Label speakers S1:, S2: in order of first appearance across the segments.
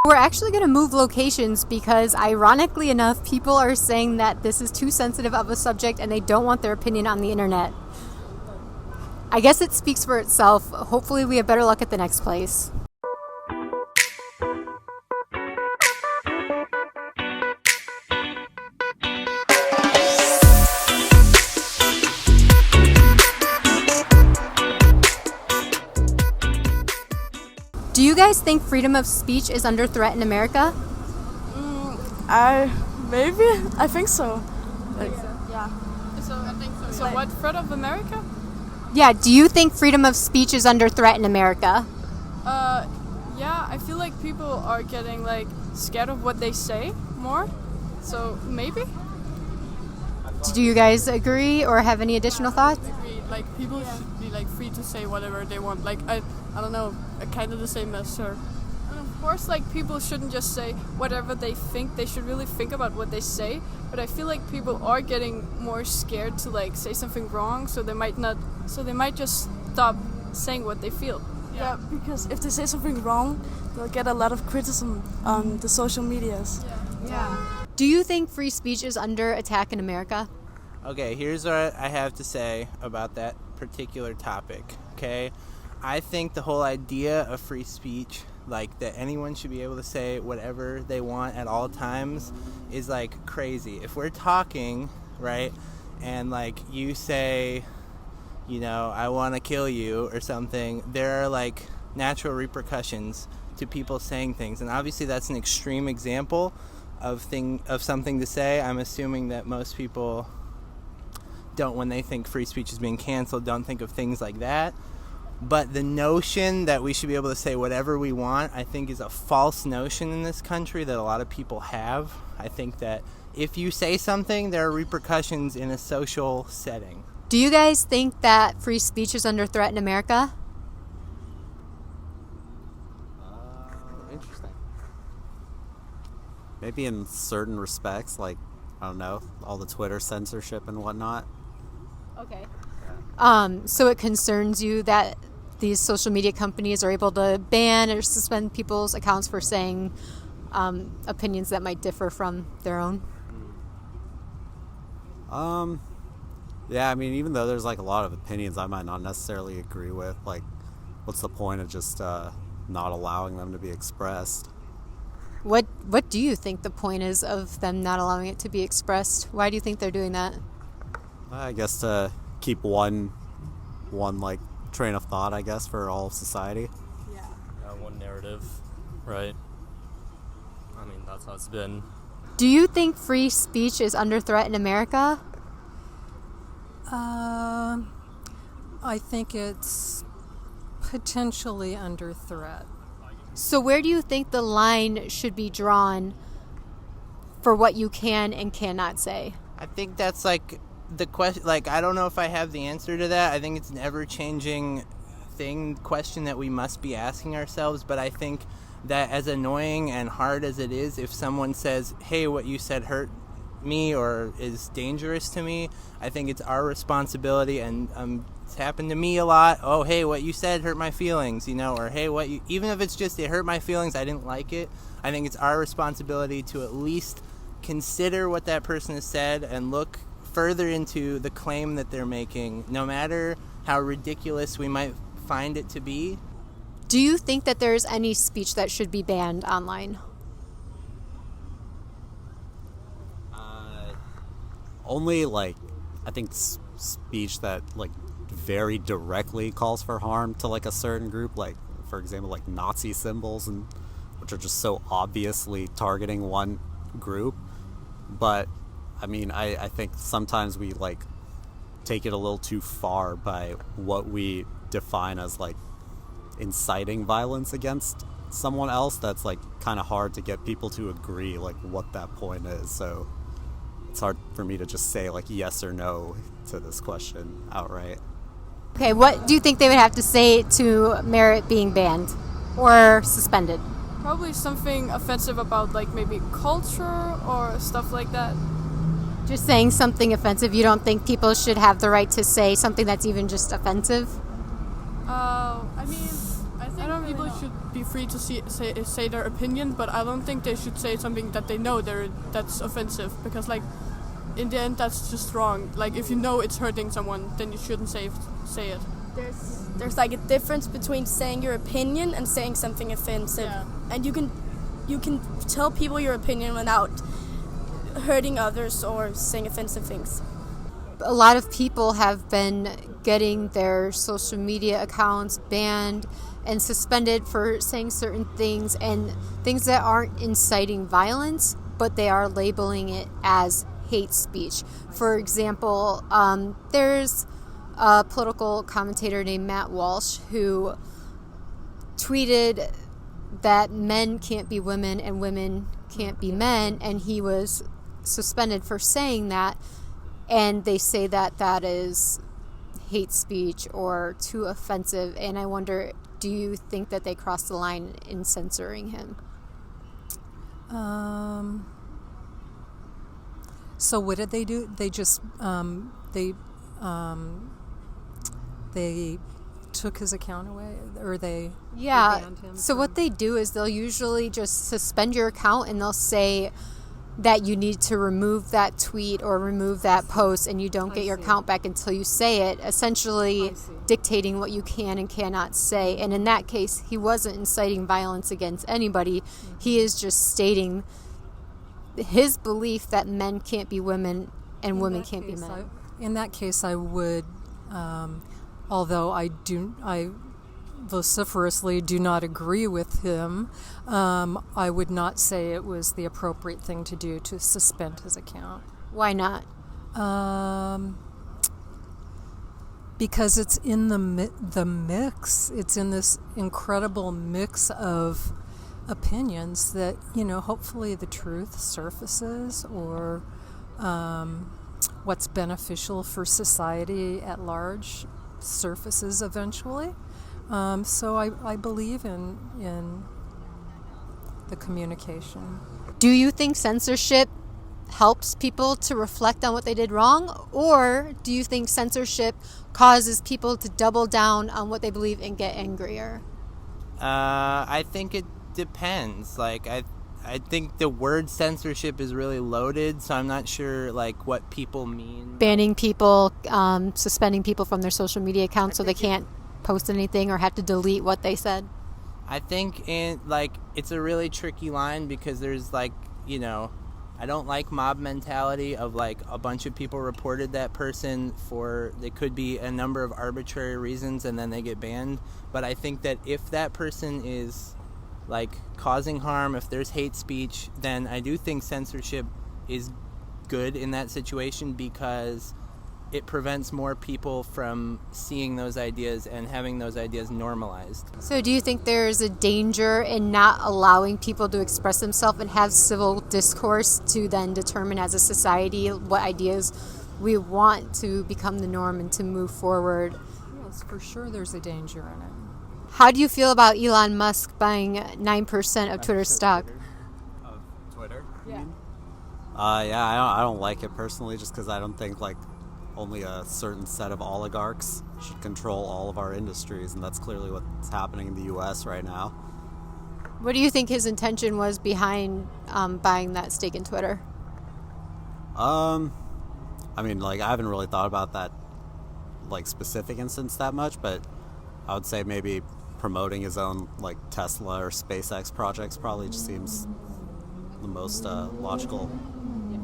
S1: We're actually going to move locations because, ironically enough, people are saying that this is too sensitive of a subject and they don't want their opinion on the internet. I guess it speaks for itself. Hopefully we have better luck at the next place. Do you guys think freedom of speech is under threat in America?
S2: I think so.
S3: Yeah. So I think so. So what threat of America?
S1: Yeah, do you think freedom of speech is under threat in America?
S3: Yeah, I feel like people are getting scared of what they say more. So maybe.
S1: Do you guys agree or have any additional thoughts?
S3: Agreed. People should be free to say whatever they want. I don't know, kind of the same as her. And of course, people shouldn't just say whatever they think. They should really think about what they say. But I feel like people are getting more scared to say something wrong, so they might just stop saying what they feel.
S2: Yeah, because if they say something wrong, they'll get a lot of criticism on the social medias.
S1: Yeah. Do you think free speech is under attack in America?
S4: Okay, here's what I have to say about that particular topic, okay? I think the whole idea of free speech, that anyone should be able to say whatever they want at all times, is crazy. If we're talking, right, and you say, I want to kill you or something, there are natural repercussions to people saying things, and obviously that's an extreme example of something to say. I'm assuming that most people don't, when they think free speech is being canceled, don't think of things like that. But the notion that we should be able to say whatever we want, I think, is a false notion in this country that a lot of people have. I think that if you say something, there are repercussions in a social setting.
S1: Do you guys think that free speech is under threat in America?
S5: Interesting. Maybe in certain respects, I don't know, all the Twitter censorship and whatnot.
S1: Okay. So it concerns you that these social media companies are able to ban or suspend people's accounts for saying opinions that might differ from their own?
S5: Yeah, I mean, even though there's a lot of opinions I might not necessarily agree with, what's the point of just not allowing them to be expressed?
S1: What do you think the point is of them not allowing it to be expressed? Why do you think they're doing that?
S5: I guess to keep one train of thought, I guess, for all of society.
S6: Yeah, one narrative, right? I mean, that's how it's been.
S1: Do you think free speech is under threat in America?
S7: I think it's potentially under threat.
S1: So where do you think the line should be drawn for what you can and cannot say?
S4: I think that's the question. I don't know if I have the answer to that. I think it's an ever-changing question that we must be asking ourselves. But I think that as annoying and hard as it is, if someone says, hey, what you said hurt me or is dangerous to me, I think it's our responsibility, and it's happened to me a lot. Oh, hey, what you said hurt my feelings, or hey, even if it's just it hurt my feelings, I didn't like it. I think it's our responsibility to at least consider what that person has said and look further into the claim that they're making, no matter how ridiculous we might find it to be.
S1: Do you think that there's any speech that should be banned online?
S5: Only I think speech that very directly calls for harm to a certain group, for example Nazi symbols, and which are just so obviously targeting one group. But I mean, I think sometimes we take it a little too far by what we define as inciting violence against someone else. That's kind of hard to get people to agree what that point is. So it's hard for me to just say yes or no to this question outright.
S1: Okay, what do you think they would have to say to merit being banned or suspended?
S3: Probably something offensive about maybe culture or stuff like that.
S1: Just saying something offensive. You don't think people should have the right to say something that's even just offensive?
S3: I mean, I don't people should be free to say their opinion, but I don't think they should say something that they know that's offensive, because like in the end that's just wrong. Like if you know it's hurting someone, then you shouldn't say it.
S2: There's like a difference between saying your opinion and saying something offensive.
S3: Yeah.
S2: And you can tell people your opinion without hurting others or saying offensive things.
S1: A lot of people have been getting their social media accounts banned and suspended for saying certain things and things that aren't inciting violence, but they are labeling it as hate speech. For example, there's a political commentator named Matt Walsh who tweeted that men can't be women and women can't be men, and he was suspended for saying that, and they say that that is hate speech or too offensive. And I wonder, do you think that they crossed the line in censoring him?
S7: So what did they do? They just they took his account away, or they banned him.
S1: So what they do is they'll usually just suspend your account, and they'll say that you need to remove that tweet or remove that post, and you don't get your account back until you say it, essentially dictating what you can and cannot say. And in that case, he wasn't inciting violence against anybody. He is just stating his belief that men can't be women and women can't be men.
S7: In that case, I would, although I vociferously do not agree with him, I would not say it was the appropriate thing to do to suspend his account.
S1: Why not?
S7: Because it's in the mix. It's in this incredible mix of opinions that, hopefully the truth surfaces, or what's beneficial for society at large surfaces eventually. So I believe in the communication.
S1: Do you think censorship helps people to reflect on what they did wrong, or do you think censorship causes people to double down on what they believe and get angrier?
S4: I think it depends. Like I think the word censorship is really loaded, so I'm not sure like what people mean.
S1: Banning people, suspending people from their social media accounts so they can't post anything or have to delete what they said.
S4: I think it's a really tricky line, because there's I don't like mob mentality of like a bunch of people reported that person for, they could be a number of arbitrary reasons and then they get banned. But I think that if that person is like causing harm, if there's hate speech, then I do think censorship is good in that situation, because it prevents more people from seeing those ideas and having those ideas normalized.
S1: So do you think there's a danger in not allowing people to express themselves and have civil discourse to then determine as a society what ideas we want to become the norm and to move forward?
S7: Yes, for sure there's a danger in it.
S1: How do you feel about Elon Musk buying 9% of Twitter stock?
S5: Of Twitter?
S1: Yeah.
S5: I don't like it personally, just because I don't think only a certain set of oligarchs should control all of our industries, and that's clearly what's happening in the U.S. right now.
S1: What do you think his intention was behind buying that stake in Twitter?
S5: I haven't really thought about that specific instance that much, but I would say maybe promoting his own Tesla or SpaceX projects probably just seems the most logical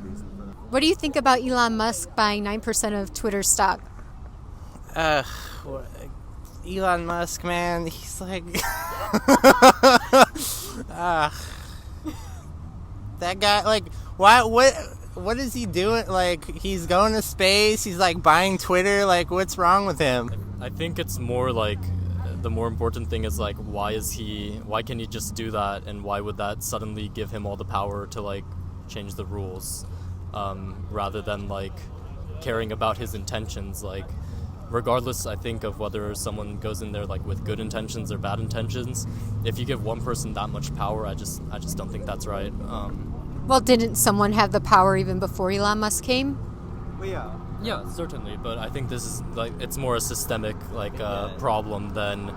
S5: reason for that.
S1: What do you think about Elon Musk buying 9% of Twitter stock?
S4: Elon Musk, man, he's like that guy, what is he doing? He's going to space, he's buying Twitter, what's wrong with him?
S6: I think it's more the more important thing is why can he just do that, and why would that suddenly give him all the power to change the rules, rather than caring about his intentions. Regardless, I think, of whether someone goes in there with good intentions or bad intentions, if you give one person that much power, I just don't think that's right.
S1: Well, didn't someone have the power even before Elon Musk came?
S5: Well,
S6: Yeah, certainly, but I think this is it's more a systemic problem than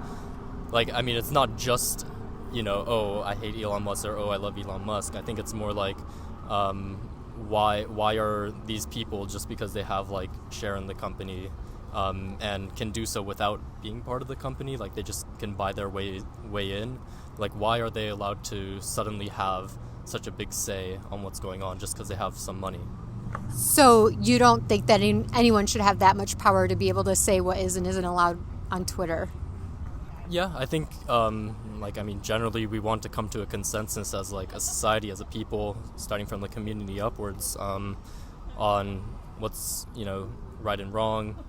S6: like, I mean, it's not just, oh, I hate Elon Musk or oh, I love Elon Musk. I think it's more like, why are these people, just because they have like share in the company, and can do so without being part of the company, like they just can buy their way in, like why are they allowed to suddenly have such a big say on what's going on just because they have some money?
S1: So you don't think that anyone should have that much power to be able to say what is and isn't allowed on Twitter?
S6: Yeah, I think, generally we want to come to a consensus as like a society, as a people, starting from the community upwards, on what's, right and wrong,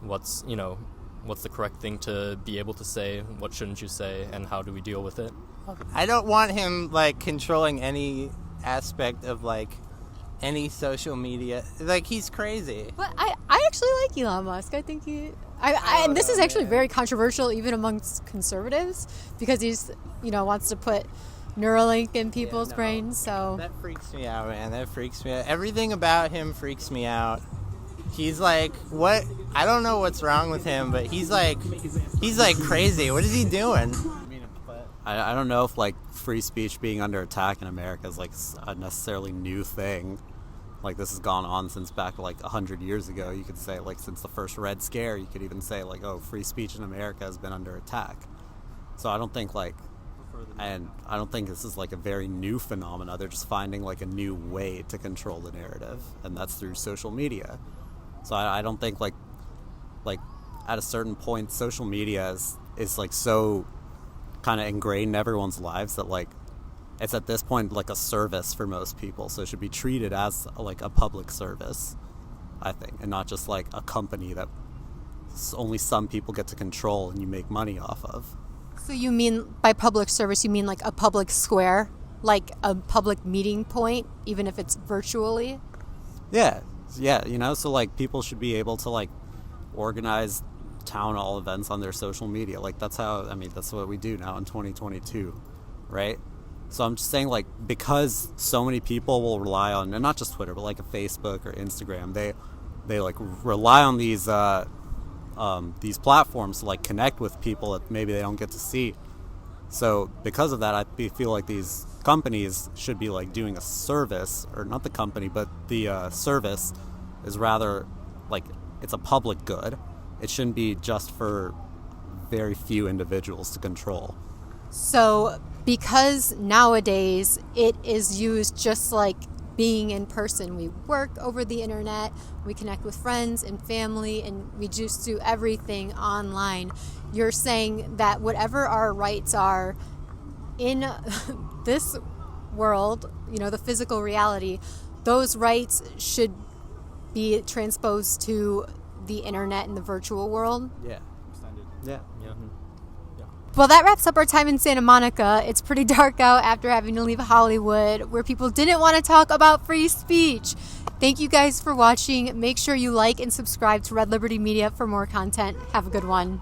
S6: what's the correct thing to be able to say, what shouldn't you say, and how do we deal with it?
S4: I don't want him like controlling any aspect of like any social media. Like, he's crazy.
S1: But I actually like Elon Musk. I think and this is actually very controversial even amongst conservatives, because he's, wants to put Neuralink in people's brains. So
S4: that freaks me out, man. That freaks me out. Everything about him freaks me out. He's like, what? I don't know what's wrong with him, but he's like crazy. What is he doing?
S5: I don't know if like free speech being under attack in America is like a necessarily new thing. Like, this has gone on since back like 100 years ago. You could say like since the first Red Scare, you could even say like, oh, free speech in America has been under attack. So I don't think this is like a very new phenomena. They're just finding like a new way to control the narrative, and that's through social media. So I don't think like at a certain point social media is like so kind of ingrained in everyone's lives that like it's at this point like a service for most people, so it should be treated as like a public service, I think, and not just like a company that only some people get to control and you make money off of.
S1: So you mean by public service, you mean like a public square, like a public meeting point, even if it's virtually?
S5: Yeah, so like people should be able to like organize town hall events on their social media. Like that's what we do now in 2022, right? So I'm just saying, like, because so many people will rely on, and not just Twitter, but like a Facebook or Instagram, they like rely on these platforms to like connect with people that maybe they don't get to see. So because of that, I feel like these companies should be like doing a service, or not the company, but the service is rather like it's a public good. It shouldn't be just for very few individuals to control.
S1: So because nowadays it is used just like being in person. We work over the internet, we connect with friends and family, and we just do everything online. You're saying that whatever our rights are in this world, the physical reality, those rights should be transposed to the internet and the virtual world?
S4: Yeah.
S5: Yeah.
S1: Well, that wraps up our time in Santa Monica. It's pretty dark out after having to leave Hollywood, where people didn't want to talk about free speech. Thank you guys for watching. Make sure you like and subscribe to Red Liberty Media for more content. Have a good one.